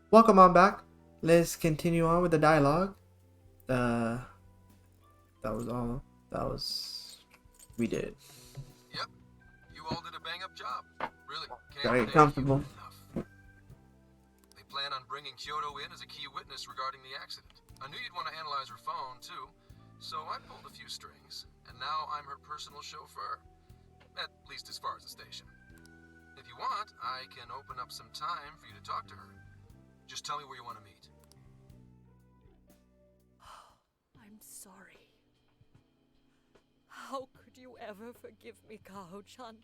Welcome on back. Let's continue on with the dialogue. That was all. That was we did. Yep, you all did a bang-up job. Really, Very can't thank comfortable. you enough. They plan on bringing Kyoto in as a key witness regarding the accident. I knew you'd want to analyze her phone, too, so I pulled a few strings, and now I'm her personal chauffeur. At least as far as the station. If you want, I can open up some time for you to talk to her. Just tell me where you want to meet. I'm sorry. How could you ever forgive me, Kaho-chan?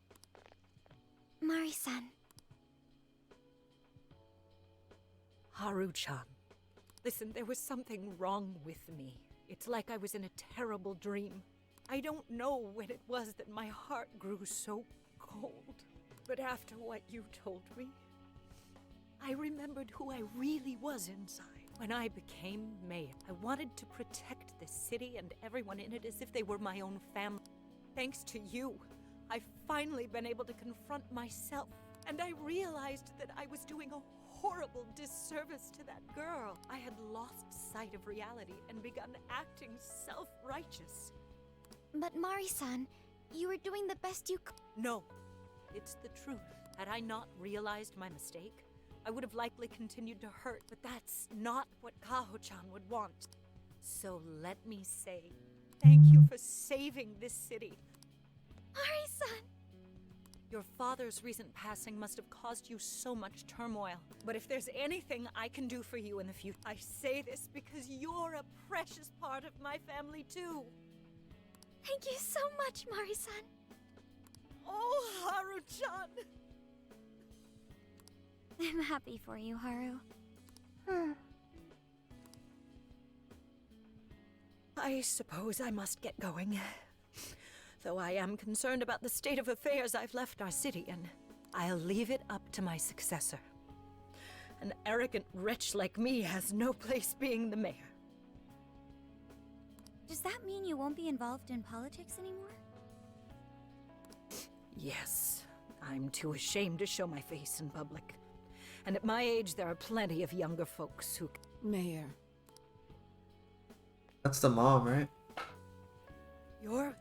Mari-san. Haru-chan. Listen, there was something wrong with me. It's like I was in a terrible dream. I don't know when it was that my heart grew so cold. But after what you told me, I remembered who I really was inside. When I became mayor, I wanted to protect this city and everyone in it as if they were my own family. Thanks to you, I've finally been able to confront myself. And I realized that I was doing a horrible disservice to that girl. I had lost sight of reality and begun acting self-righteous. But Mari-san, you were doing the best you could. No, it's the truth. Had I not realized my mistake, I would have likely continued to hurt, but that's not what Kaho-chan would want. So let me say, thank you for saving this city. Mari-san! Your father's recent passing must have caused you so much turmoil. But if there's anything I can do for you in the future, I say this because you're a precious part of my family too. Thank you so much, Mari-san. Oh, Haru-chan! I'm happy for you, Haru. I suppose I must get going. Though I am concerned about the state of affairs I've left our city in. I'll leave it up to my successor. An arrogant wretch like me has no place being the mayor. Does that mean you won't be involved in politics anymore? Yes, I'm too ashamed to show my face in public. And at my age, there are plenty of younger folks who... Mayor. That's the mom, right? You're...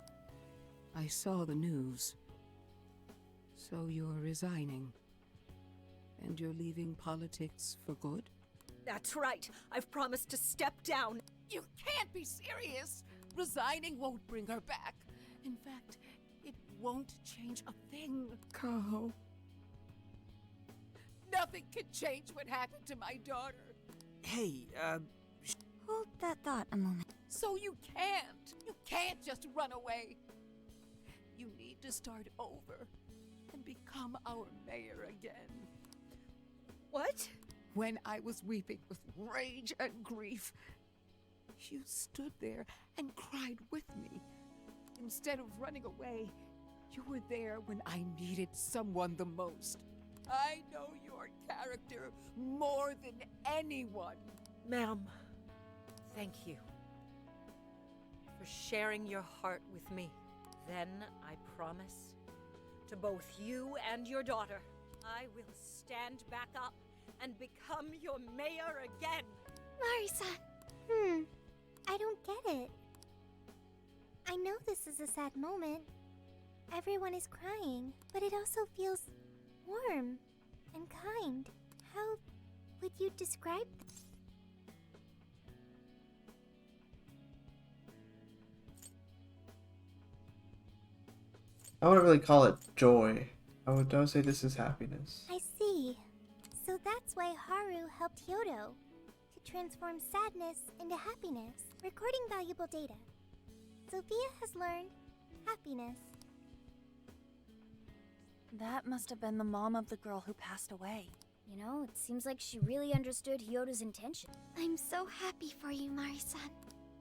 I saw the news. So you're resigning. And you're leaving politics for good? That's right. I've promised to step down. You can't be serious! Resigning won't bring her back. In fact, it won't change a thing. Kaho. Nothing can change what happened to my daughter. Hey, Hold that thought a moment. So you can't! You can't just run away! You need to start over and become our mayor again. What? When I was weeping with rage and grief, you stood there and cried with me. Instead of running away, you were there when I needed someone the most. I know your character more than anyone. Ma'am, thank you for sharing your heart with me. Then I promise to both you and your daughter, I will stand back up and become your mayor again. Mari-san. I don't get it. I know this is a sad moment. Everyone is crying, but it also feels warm and kind. How would you describe this? I wouldn't really call it joy. I would say this is happiness. I see. So that's why Haru helped Hyodo to transform sadness into happiness, recording valuable data. Sophia has learned happiness. That must have been the mom of the girl who passed away. You know, it seems like she really understood Hyodo's intention. I'm so happy for you, Mari-san.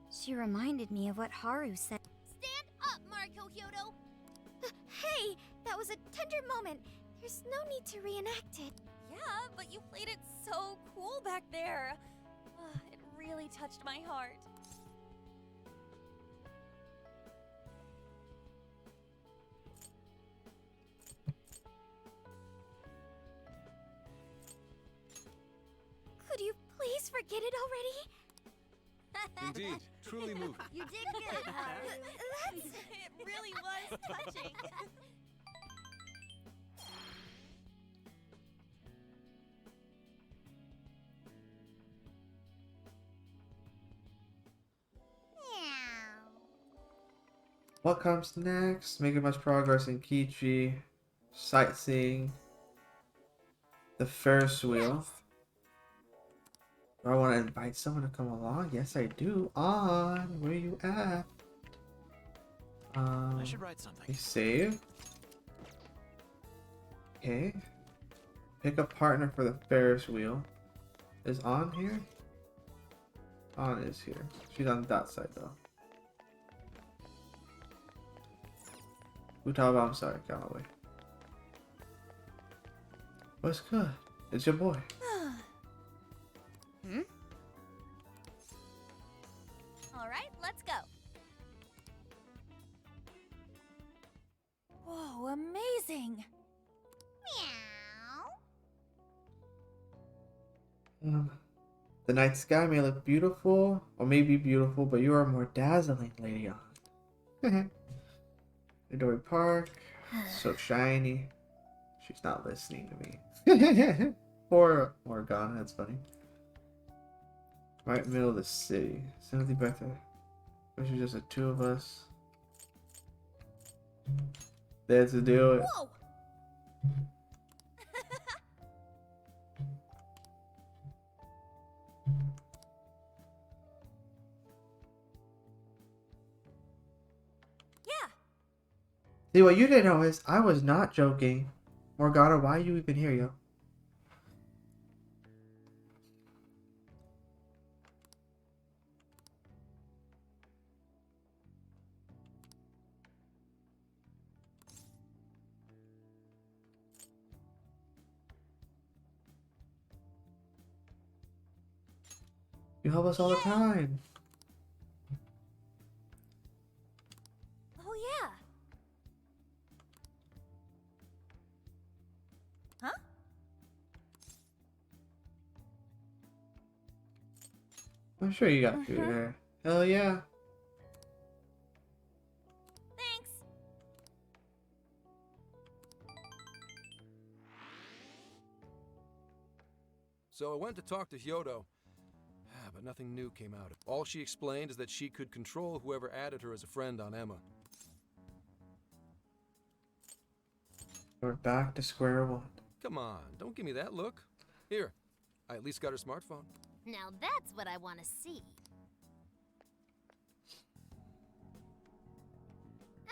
She reminded me of what Haru said. Stand up, Mariko Hyodo! Hey, that was a tender moment. There's no need to reenact it. Yeah, but you played it so cool back there. It really touched my heart. Could you please forget it already? Indeed, truly moving. You did good, Haru. It really was touching. What comes next? Making much progress in Kichi. Sightseeing. The Ferris wheel. Do I want to invite someone to come along? Yes, I do. On. Where you at? I should write something. Save. Okay. Pick a partner for the Ferris wheel. Is On here? On is here. She's on that side though. Utaba, I'm sorry, got my way. What's good? It's your boy. All right, let's go. Whoa, amazing. Meow. The night sky may look beautiful, or may be beautiful, but you are more dazzling, Lady On. Midori Park, so shiny. She's not listening to me. Poor Morgana, that's funny. Right middle of the city. Simply better. Which is just the two of us. There's to do it. Whoa. Yeah. See, what you didn't know is I was not joking. Morgana, why are you even here, yo? You help us all the time. Oh yeah. Huh? I'm sure you got through there. Hell yeah. Thanks. So I went to talk to Hyodo, but nothing new came out of it. All she explained is that she could control whoever added her as a friend on Emma. We're back to square one. Come on, don't give me that look. Here, I at least got her smartphone. Now that's what I want to see.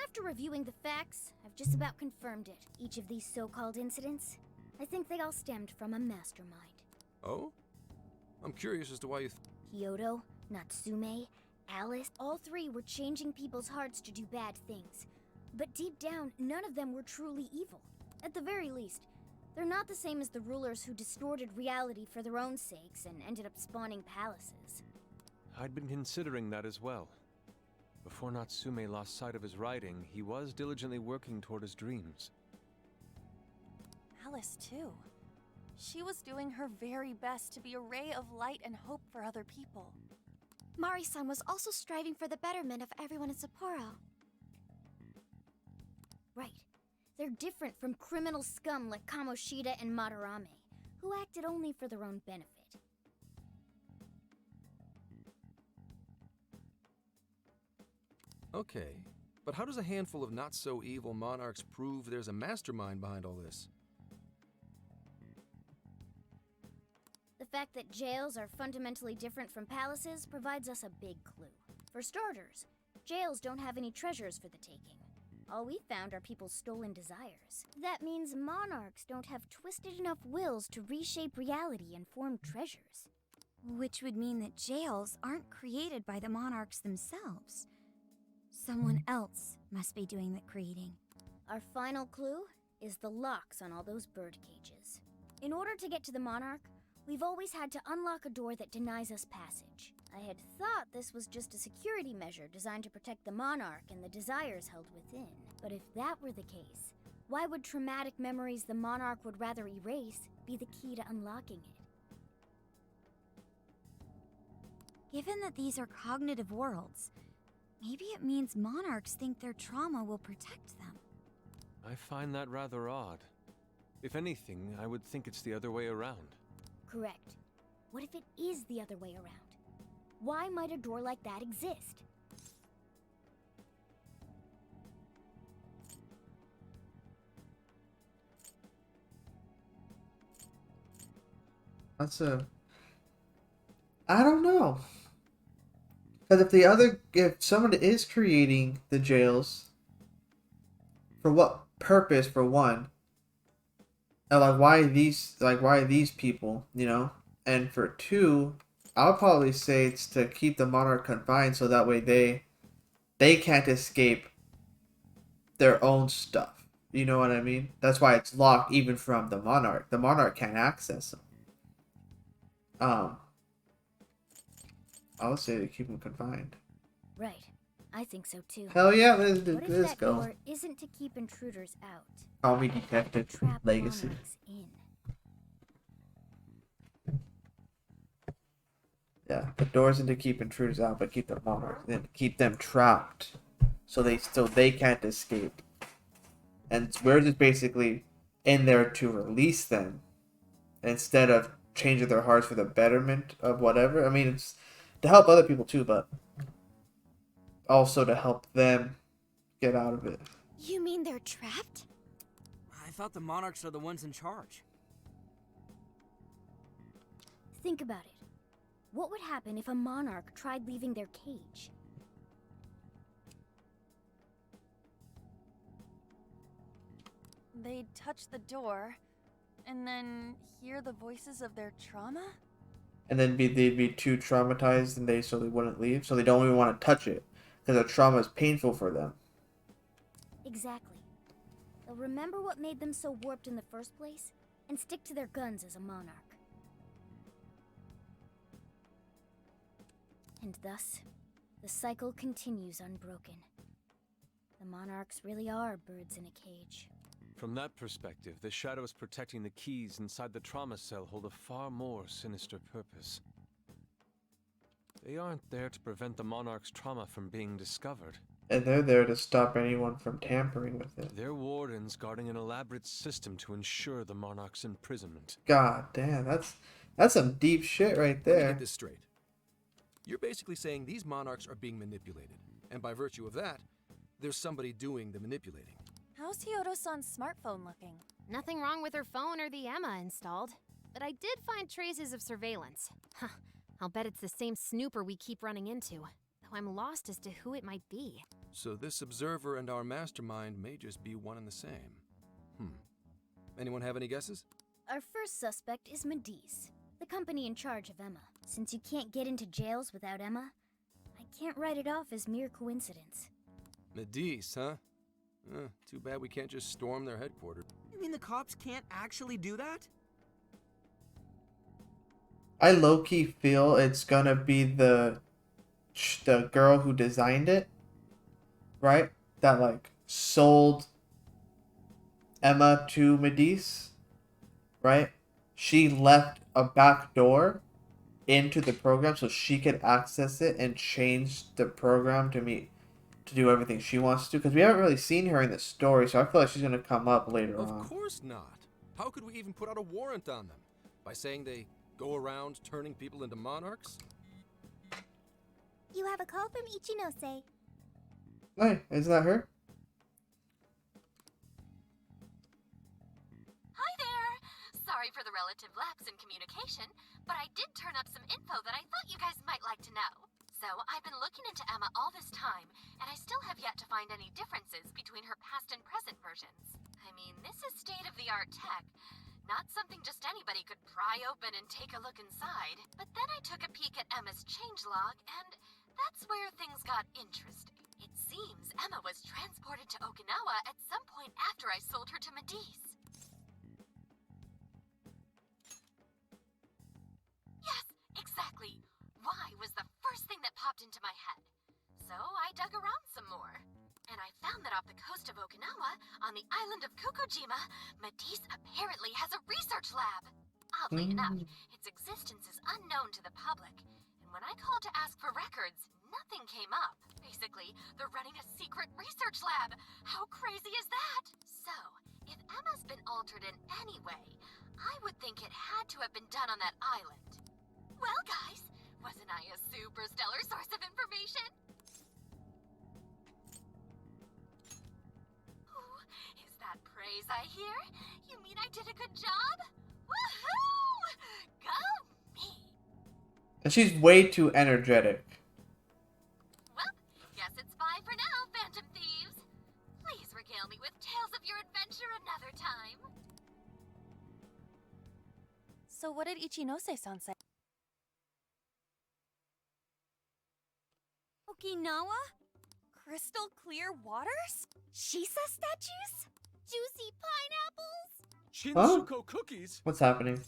After reviewing the facts, I've just about confirmed it. Each of these so-called incidents, I think they all stemmed from a mastermind. Oh? I'm curious as to why you Hyodo, Natsume, Alice, all three were changing people's hearts to do bad things. But deep down, none of them were truly evil. At the very least, they're not the same as the rulers who distorted reality for their own sakes and ended up spawning palaces. I'd been considering that as well. Before Natsume lost sight of his writing, he was diligently working toward his dreams. Alice too. She was doing her very best to be a ray of light and hope for other people. Mari-san was also striving for the betterment of everyone in Sapporo. Right. They're different from criminal scum like Kamoshida and Madarame, who acted only for their own benefit. Okay, but how does a handful of not-so-evil monarchs prove there's a mastermind behind all this? The fact that jails are fundamentally different from palaces provides us a big clue. For starters, jails don't have any treasures for the taking. All we found are people's stolen desires. That means monarchs don't have twisted enough wills to reshape reality and form treasures. Which would mean that jails aren't created by the monarchs themselves. Someone else must be doing the creating. Our final clue is the locks on all those bird cages. In order to get to the monarch, we've always had to unlock a door that denies us passage. I had thought this was just a security measure designed to protect the monarch and the desires held within. But if that were the case, why would traumatic memories the monarch would rather erase be the key to unlocking it? Given that these are cognitive worlds, maybe it means monarchs think their trauma will protect them. I find that rather odd. If anything, I would think it's the other way around. Correct. What if it is the other way around? Why might a door like that exist? I don't know. Because if someone is creating the jails, for what purpose? For one, and why these people? You know, and for two, I'll probably say it's to keep the monarch confined, so that way they can't escape their own stuff. You know what I mean? That's why it's locked even from the monarch. The monarch can't access them. I would say to keep them confined. Right. I think so too. Hell yeah, What if let's that go. door isn't to keep intruders out? Call me Detective Trap Legacy. monarchs in. Yeah, the door isn't to keep intruders out, but keep the monarchs in. Keep them trapped, so they can't escape. And we're just basically in there to release them, instead of changing their hearts for the betterment of whatever. I mean, it's to help other people too, but also to help them get out of it. You mean they're trapped? I thought the monarchs are the ones in charge. Think about it. What would happen if a monarch tried leaving their cage? They'd touch the door, and then hear the voices of their trauma? And then they'd be too traumatized, and they wouldn't leave, so they don't even want to touch it because the trauma is painful for them. Exactly. They'll remember what made them so warped in the first place, and stick to their guns as a monarch. And thus, the cycle continues unbroken. The monarchs really are birds in a cage. From that perspective, the shadows protecting the keys inside the trauma cell hold a far more sinister purpose. They aren't there to prevent the monarch's trauma from being discovered. And they're there to stop anyone from tampering with it. They're wardens guarding an elaborate system to ensure the monarch's imprisonment. God damn, that's some deep shit right Let me there. get this straight. You're basically saying these monarchs are being manipulated, and by virtue of that, there's somebody doing the manipulating. How's Hyodo-san's smartphone looking? Nothing wrong with her phone or the Emma installed. But I did find traces of surveillance. Huh, I'll bet it's the same snooper we keep running into, though I'm lost as to who it might be. So this observer and our mastermind may just be one and the same. Anyone have any guesses? Our first suspect is Medice, the company in charge of Emma. Since you can't get into jails without Emma, I can't write it off as mere coincidence. Medice, huh? Too bad we can't just storm their headquarters. You mean the cops can't actually do that? I low-key feel it's gonna be the girl who designed it, right? That sold Emma to Medice, right? She left a back door into the program so she could access it and change the program to do everything she wants to. Because we haven't really seen her in the story, so I feel like she's gonna come up later on. Of course not. How could we even put out a warrant on them? By saying they go around turning people into monarchs? You have a call from Ichinose. Hey, isn't that her? Hi there! Sorry for the relative lapse in communication, but I did turn up some info that I thought you guys might like to know. So, I've been looking into Emma all this time, and I still have yet to find any differences between her past and present versions. I mean, this is state-of-the-art tech. Not something just anybody could pry open and take a look inside. But then I took a peek at Emma's changelog, and that's where things got interesting. It seems Emma was transported to Okinawa at some point after I sold her to Medice. Yes, exactly. Why was the first thing that popped into my head. So I dug around some more. And I found that off the coast of Okinawa, on the island of Kokojima, Medice apparently has a research lab. Oddly enough, its existence is unknown to the public. And when I called to ask for records, nothing came up. Basically, they're running a secret research lab. How crazy is that? So, if Emma's been altered in any way, I would think it had to have been done on that island. Well, guys, wasn't I a super stellar source of information? Ooh, is that praise I hear? You mean I did a good job? Woohoo! Go me! And she's way too energetic. Well, guess it's bye for now, Phantom Thieves. Please regale me with tales of your adventure another time. So what did Ichinose-san say? Okinawa? Crystal clear waters? Shisa statues? Juicy pineapples? Shinsuko cookies? What's happening?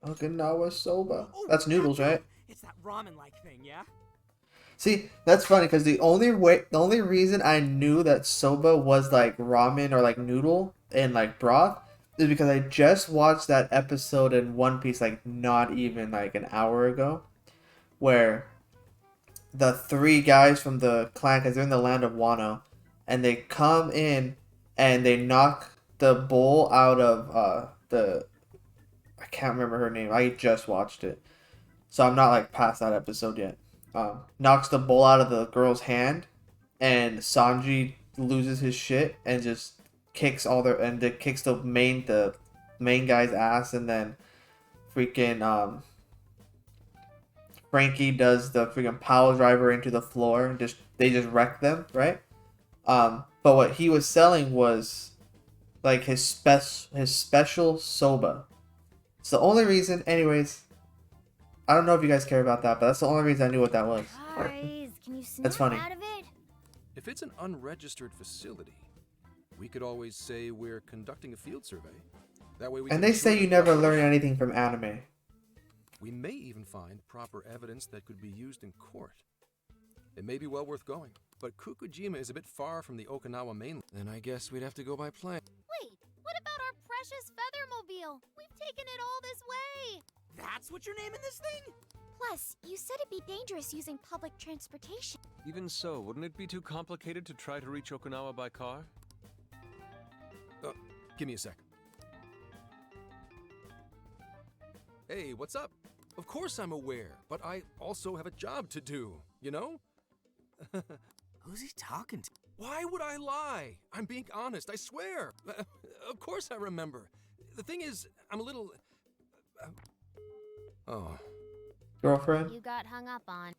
Okinawa soba. Oh, That's noodles, gotcha. right? It's that ramen-like thing, yeah? See, that's funny because the only reason I knew that soba was like ramen or like noodle and like broth is because I just watched that episode in One Piece like not even like an hour ago, where the three guys from the clan, because they're in the land of Wano, and they come in and they knock the bowl out of I can't remember her name. I just watched it, so I'm not like past that episode yet. Knocks the bowl out of the girl's hand, and Sanji loses his shit and just kicks kicks the main guy's ass, and then freaking Frankie does the freaking pile driver into the floor, and they just wreck them, right? But what he was selling was like his special soba. It's the only reason, anyways. I don't know if you guys care about that, but that's the only reason I knew what that was. Guys, can you snap That's funny. out of it? If it's an unregistered facility, we could always say we're conducting a field survey. That way we And can they say ensure you that never the- learn anything from anime. We may even find proper evidence that could be used in court. It may be well worth going, but Kukujima is a bit far from the Okinawa mainland. Then I guess we'd have to go by plane. Wait, what about our precious Feathermobile? We've taken it all this way. That's what you're naming this thing? Plus, you said it'd be dangerous using public transportation. Even so, wouldn't it be too complicated to try to reach Okinawa by car? Give me a sec. Hey, what's up? Of course I'm aware, but I also have a job to do, you know? Who's he talking to? Why would I lie? I'm being honest, I swear. Of course I remember. The thing is, I'm a little... Oh. Girlfriend? You got hung up on.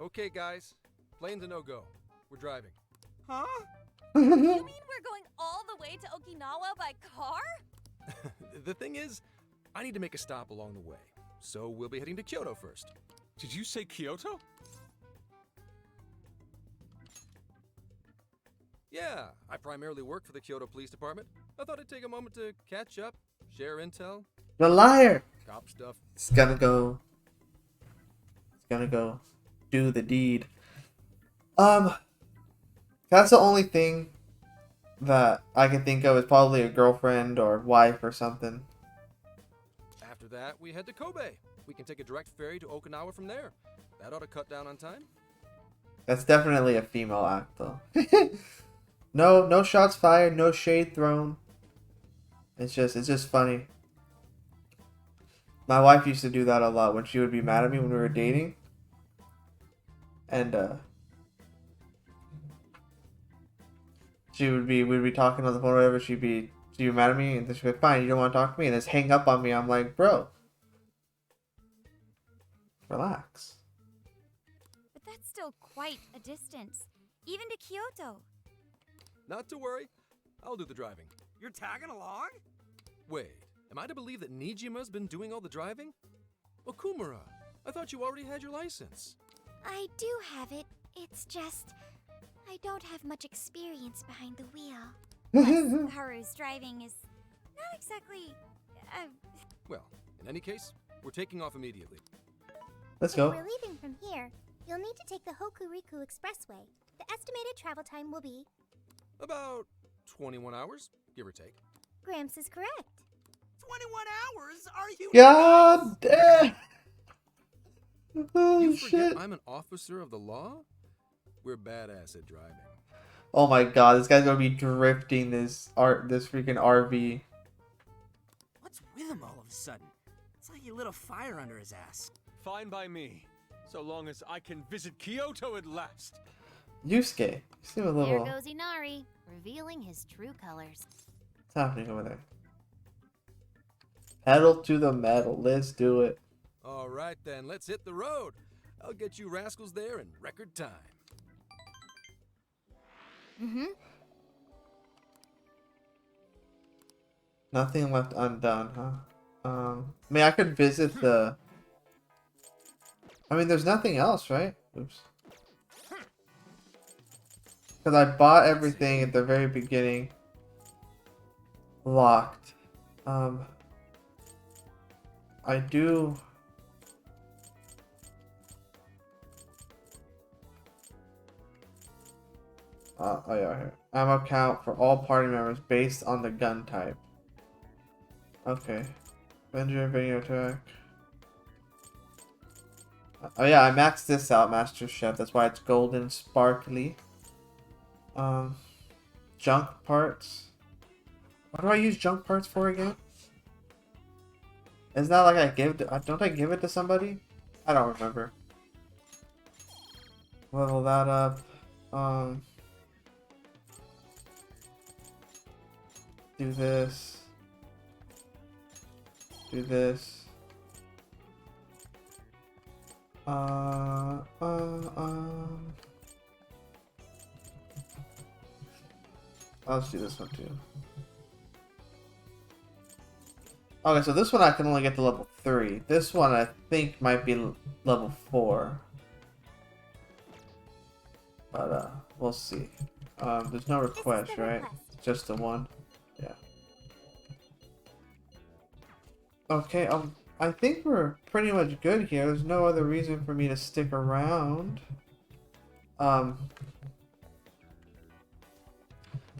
Okay, guys. Plane's a no-go. We're driving. Huh? You mean we're going all the way to Okinawa by car? The thing is, I need to make a stop along the way. So we'll be heading to Kyoto first. Did you say Kyoto? Yeah, I primarily work for the Kyoto Police Department. I thought I'd take a moment to catch up, share intel, The liar! cop stuff. It's gonna go do the deed. That's the only thing that I can think of is probably a girlfriend or wife or something. After that, we head to Kobe. We can take a direct ferry to Okinawa from there. That ought to cut down on time. That's definitely a female act though. No shots fired, no shade thrown. It's just funny. My wife used to do that a lot when she would be mad at me when we were dating. And we'd be talking on the phone or whatever, she'd be mad at me and then she'd be like, fine, you don't want to talk to me, and just hang up on me. I'm like, bro, relax. But that's still quite a distance, even to Kyoto. Not to worry. I'll do the driving. You're tagging along? Wait, am I to believe that Nijima's been doing all the driving? Okumura, I thought you already had your license. I do have it. It's just, I don't have much experience behind the wheel. Plus, Haru's driving is not exactly... Well, in any case, we're taking off immediately. Let's If go. we're leaving from here, you'll need to take the Hokuriku Expressway. The estimated travel time will be... About 21 hours, give or take. Gramps is correct. 21 hours? Are you God damn! Oh You forget shit! I'm an officer of the law? We're badass at driving. Oh my god, this guy's gonna be drifting this freaking RV. What's with him all of a sudden? It's like he lit a fire under his ass. Fine by me, so long as I can visit Kyoto at last. Yusuke, you seem a There little. goes Inari, revealing his true colors. What's happening over there? Pedal to the metal. Let's do it. All right then, let's hit the road. I'll get you rascals there in record time. Mm-hmm. Nothing left undone, huh? I mean, I could visit the. I mean, there's nothing else, right? Oops. Because I bought everything at the very beginning. Locked. I do. Oh yeah, here. Ammo count for all party members based on the gun type. Okay. Avenger video attack. Oh yeah, I maxed this out, Master Chef. That's why it's golden sparkly. Junk parts. What do I use junk parts for again? Isn't that like I give? Don't I give it to somebody? I don't remember. Level that up. Do this. Do this. Let's do this one too. Okay, so this one I can only get to level 3. This one I think might be level 4. But we'll see. There's no request, right? Just the one. Yeah. Okay, I think we're pretty much good here. There's no other reason for me to stick around.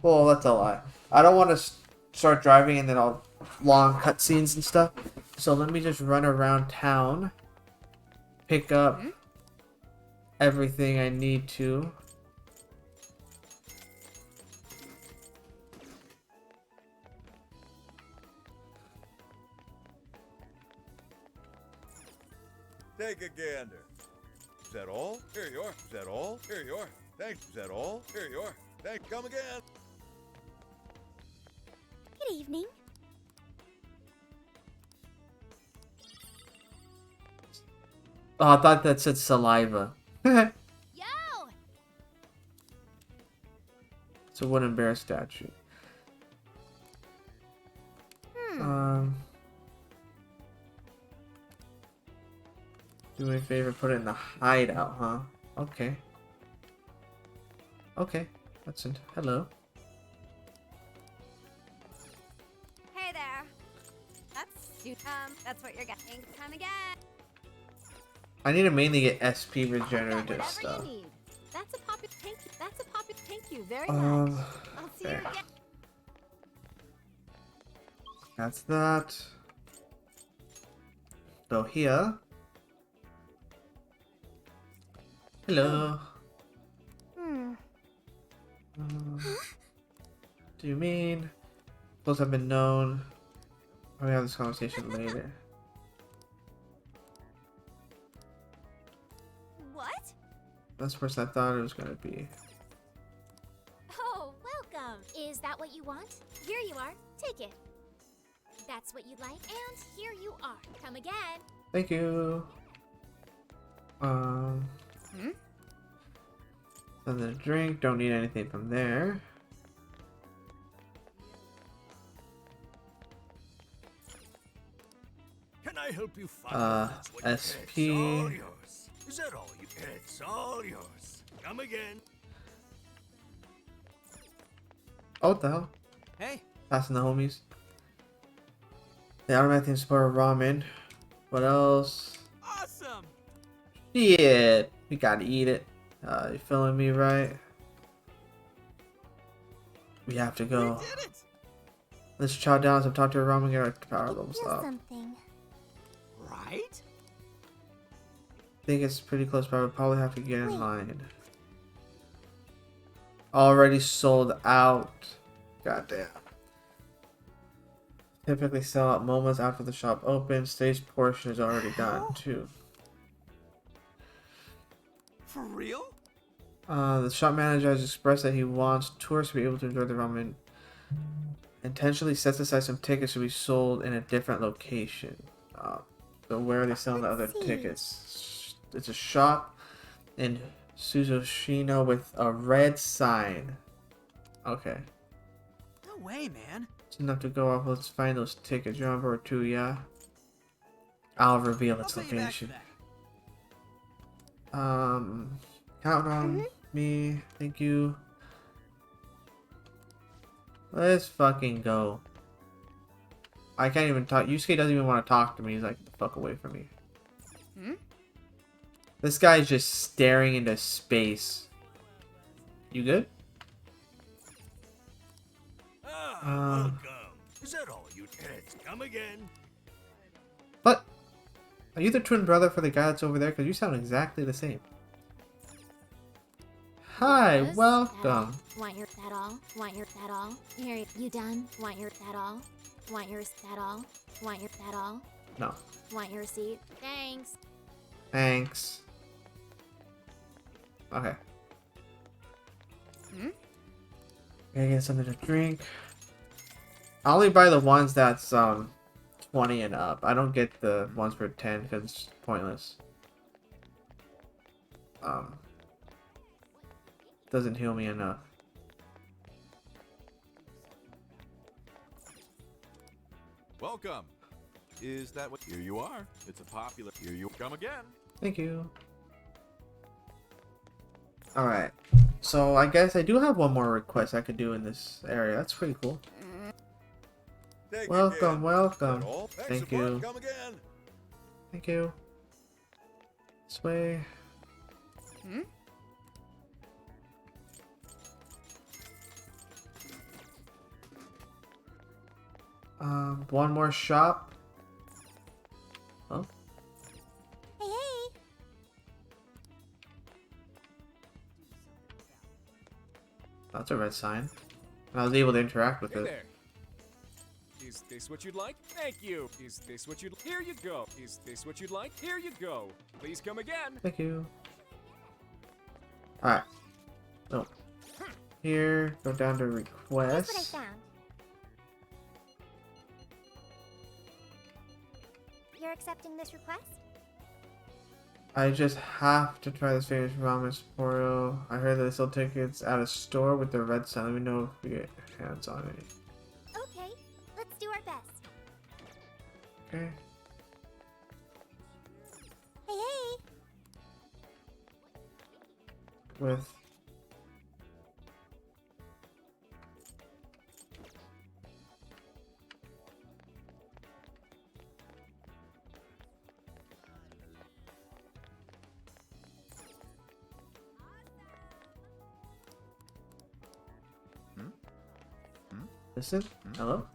Well, that's a lie. I don't want to start driving and then I'll long cutscenes and stuff. So let me just run around town, pick up everything I need to. Take a gander. Is that all? Here you are. Is that all? Here you are. Thanks. Is that all? Here you are. Thanks. Come again. Good evening. Oh, I thought that said saliva. Yo! It's a wooden bear statue. Do me a favor, put it in the hideout, huh? Okay. Okay. That's it. Hello. Hey there. That's what you're getting. Come again. I need to mainly get SP regenerative stuff. You need. That's a popular thank you very much. I'll see you there. again. That's that. So here. Hello. Do you mean? Supposed to have been known. We'll have this conversation later. What? That's the person I thought it was gonna be. Oh, welcome. Is that what you want? Here you are. Take it. That's what you'd like, and here you are. Come again. Thank you. Something to drink. Don't need anything from there. Can I help you find SP. It's all yours. Is that all you get? It's all yours. Come again. Oh, what the hell? Hey. Passing the homies. The automatic support ramen. What else? Awesome. Yeah, we gotta eat it. You feeling me right? We have to We go. did it! Let's chow down some talk to Ramen and get our power I levels feel up. something. Right? I think it's pretty close, but I would probably have to get in line. Already sold out. Goddamn. Typically sell out moments after the shop opens. Today's portion is already gone too. For real? The shop manager has expressed that he wants tourists to be able to enjoy the ramen. Intentionally sets aside some tickets to be sold in a different location. So where are they selling the other tickets? It's a shop in Suzushino with a red sign. Okay. No way, man. It's enough to go off. Let's find those tickets. You're on board too, yeah? I'll reveal its I'll pay you back for location. that. Count on me. Thank you. Let's fucking go. I can't even talk. Yusuke doesn't even want to talk to me. He's like, the fuck away from me. This guy's just staring into space. You good? Welcome. Is that all you kids? Come again? What? Are you the twin brother for the guy that's over there? Because you sound exactly the same. Hi, welcome. Want your that all? Want your that all? Here, you done? Want your that all? Want yours that all? Want your that all? No. Want your receipt? Thanks. Thanks. Okay. Gotta get something to drink. I only buy the ones that's 20 and up. I don't get the ones for 10 because it's pointless. Doesn't heal me enough. Welcome. Is that what? Here you are. It's a popular. Here you come again. Thank you. Alright. So I guess I do have one more request I could do in this area. That's pretty cool. Welcome, welcome. Thank you. Come again. Thank you. This way. One more shop. Oh. Hey, hey. That's a red sign. I was able to interact with Hey it. there. Is this what you'd like? Thank you. Is this what you'd... Here you go. Is this what you'd like? Here you go. Please come again. Thank you. Alright. Oh. Here, go down to Here's what I requests. found. You're accepting this request? I just have to try this famous ramen Sapporo. I heard that they sell tickets at a store with the red sign. Let me know if we get hands on it. Okay, let's do our best. Okay. Hey, hey. With listen. Hello?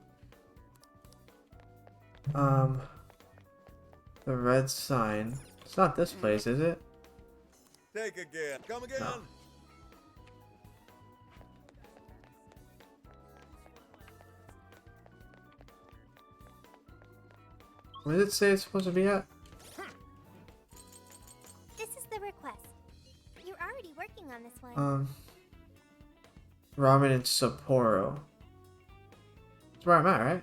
The red sign. It's not this place, is it? Take again. Come again. No. Where does it say it's supposed to be at? This is the request. You're already working on this one. Ramen in Sapporo. That's where I'm at, right?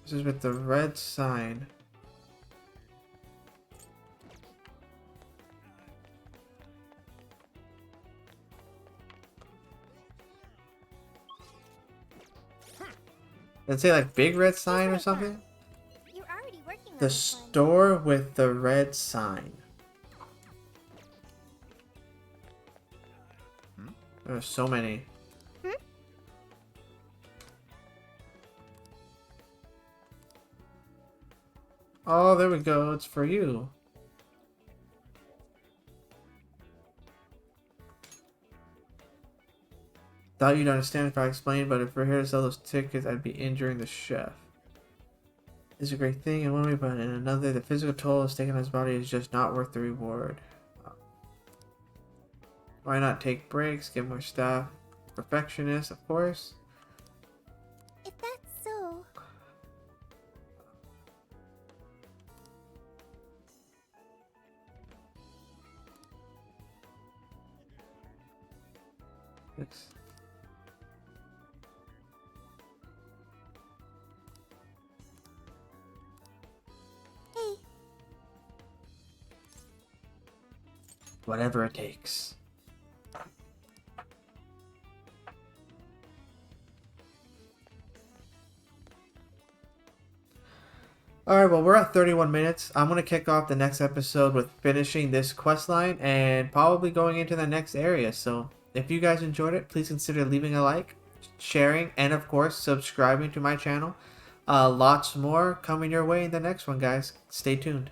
This is with the red sign. Does it say like big red sign or something? You're already working on The this one. store with the red sign. There's so many. Oh, there we go. It's for you. Thought you'd understand if I explained, but if we're here to sell those tickets, I'd be injuring the chef. It's a great thing in one way, but in another, the physical toll it's taken on his body is just not worth the reward. Why not take breaks, get more staff? Perfectionist, of course. If that's so, It's... hey, Whatever it takes. Alright, well, we're at 31 minutes. I'm going to kick off the next episode with finishing this quest line and probably going into the next area. So, if you guys enjoyed it, please consider leaving a like, sharing, and of course, subscribing to my channel. Lots more coming your way in the next one, guys. Stay tuned.